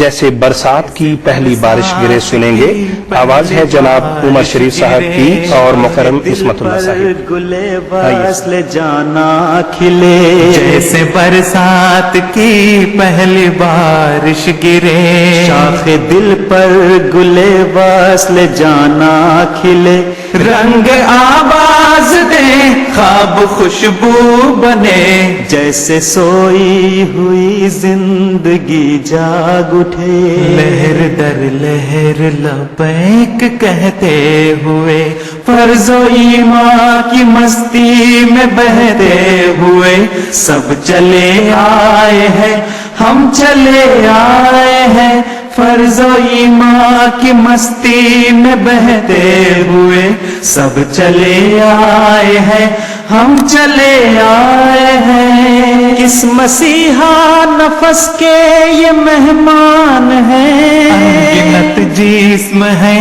جیسے برسات کی پہلی بارش گرے سنیں گے. آواز ہے جناب عمر شریف صاحب کی اور محترم عصمت اللہ صاحب. گلے وصل جانا کھلے جیسے برسات کی پہلی بارش گرے شاخ دل پر گلے وصل جانا کھلے رنگ آواز دے خواب خوشبو بنے جیسے سوئی ہوئی زندگی جاگ اٹھے لہر در لہر لبیک کہتے ہوئے فرض و ایمان کی مستی میں بہتے ہوئے سب چلے آئے ہیں ہم چلے آئے ہیں فرض و ایمان کی مستی میں بہتے ہوئے سب چلے آئے ہیں ہم چلے آئے ہیں. اس مسیحا نفس کے یہ مہمان ہیں انگنت جسم ہے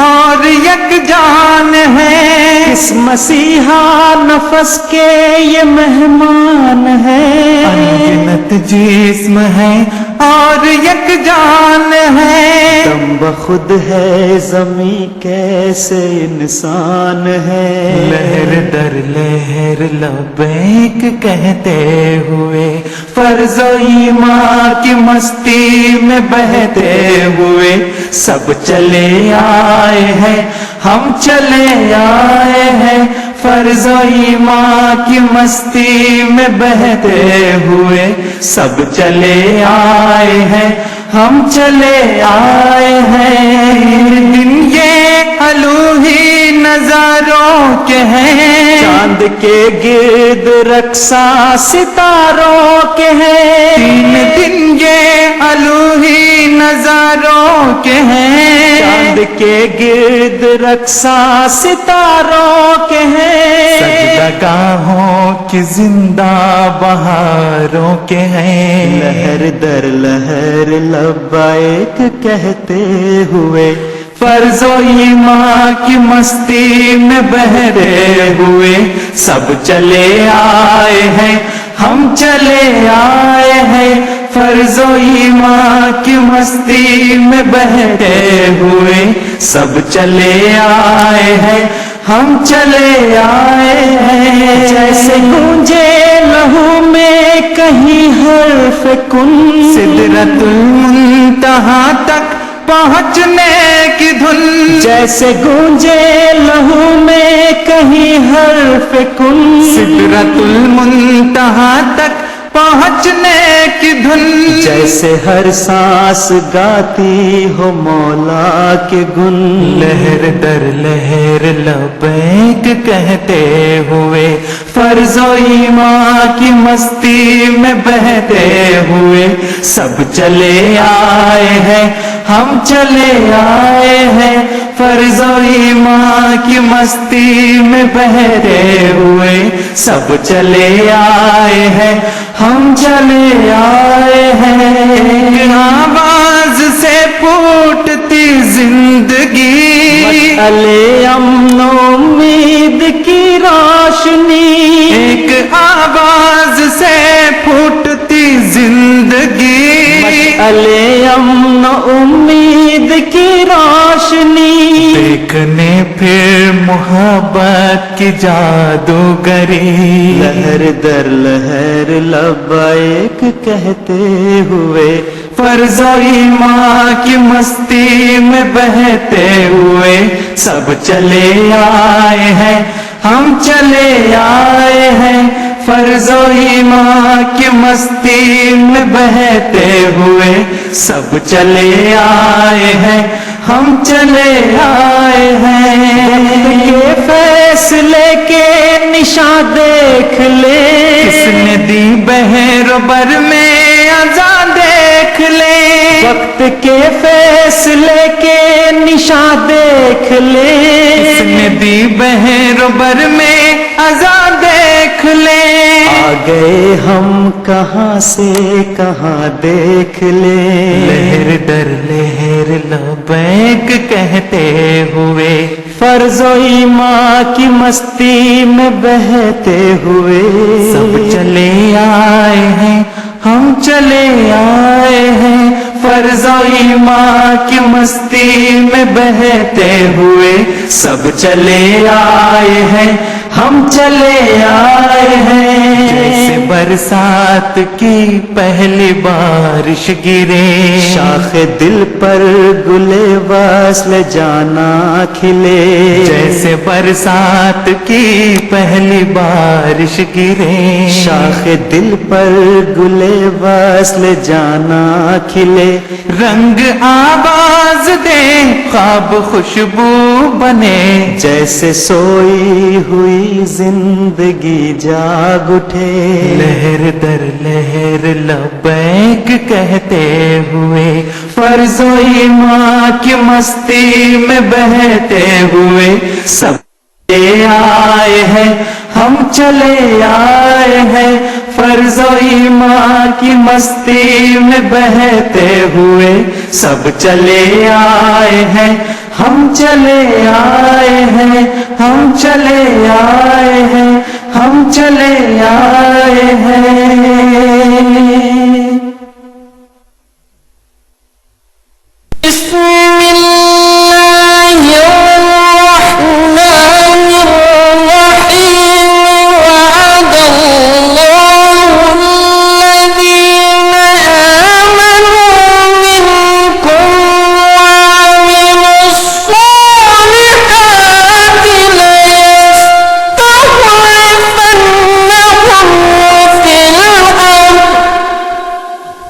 اور یک جان ہے اس مسیحا نفس کے یہ مہمان ہیں انگنت جسم ہے اور یک جان ہے دم بخود ہے زمیں کیسے انسان ہے لہر در لہر لبیک کہتے ہوئے فرض و ایمان کی مستی میں بہتے ہوئے سب چلے آئے ہیں ہم چلے آئے ہیں فرض و ایمان کی مستی میں بہتے ہوئے سب چلے آئے ہیں ہم چلے آئے ہیں. دن یہ الوہی نظاروں کے ہیں چاند کے گرد رقصاں ستاروں کے ہیں تین دن یہ الوہی نظاروں کے ہیں چاند کے گرد رقصاں ستاروں کے ہیں سجدگاہوں کی زندہ بہاروں کے ہیں لہر در لہر لبیک کہتے ہوئے فرض و ایمان کی مستی میں بہتے ہوئے سب چلے آئے ہیں ہم چلے آئے ہیں فرض و ایمان کی مستی میں بہتے ہوئے سب چلے آئے ہیں ہم چلے آئے ہیں. جیسے گونجے لہو میں کہیں حرف کن سدرت المنتہا تک پہنچنے کی دھن جیسے گونجے لہو میں کہیں حرف کن سدرت المنتہا تک پہنچنے کی دھن جیسے ہر سانس گاتی ہو مولا کے گن لہر در لہر لبیک کہتے ہوئے فرض و ایمان کی مستی میں بہتے ہوئے سب چلے آئے ہیں ہم چلے آئے ہیں فرض و ایمان کی مستی میں بہتے ہوئے سب چلے آئے ہیں ہم چلے آئے ہیں. آواز سے پھوٹتی زندگی مشعلِ امن و امید کی روشنی ایک آواز سے پھوٹتی زندگی مشعلِ امن و امید کی روشنی دیکھنے پھر محبت کی جادوگری لہر در لہر لبیک کہتے ہوئے فرض و ایمان کی مستی میں بہتے ہوئے سب چلے آئے ہیں ہم چلے آئے ہیں فرض و ایمان کی مستی میں بہتے ہوئے سب چلے آئے ہیں ہم چلے آئے ہیں. یہ فیصلے کے نشاں دیکھ لے کس نے دی بحر بر میں اذاں دیکھ لے وقت کے فیصلے کے نشاں دیکھ لے کس نے دی بحر بر میں اذاں دیکھ لے آ گئے ہم کہاں سے کہاں دیکھ لے لہر در لہر لبیک کہتے ہوئے فرض و ایمان کی مستی میں بہتے ہوئے سب چلے آئے ہیں ہم چلے آئے ہیں فرزوئی ماں کی مستی میں بہتے ہوئے سب چلے آئے ہیں، ہم چلے آئے ہیں۔ جیسے برسات کی پہلی بارش گرے، شاخ دل پر گلے وصل جانا کھلے، جیسے برسات کی پہلی بارش گرے، شاخ دل پر گلے وصل جانا کھلے، رنگ آواز دے خواب خوشبو بنے، جیسے سوئی ہوئی زندگی جاگ اٹھے، لہر در لہر لبیک کہتے ہوئے فرزوئی ماں کی مستی میں بہتے ہوئے سب چلے آئے ہیں، ہم چلے آئے ہیں۔ فرزوئی ماں کی مستی میں بہتے ہوئے سب چلے آئے ہیں، ہم چلے آئے ہیں، ہم چلے آئے ہیں، ہم چلے آئے ہیں۔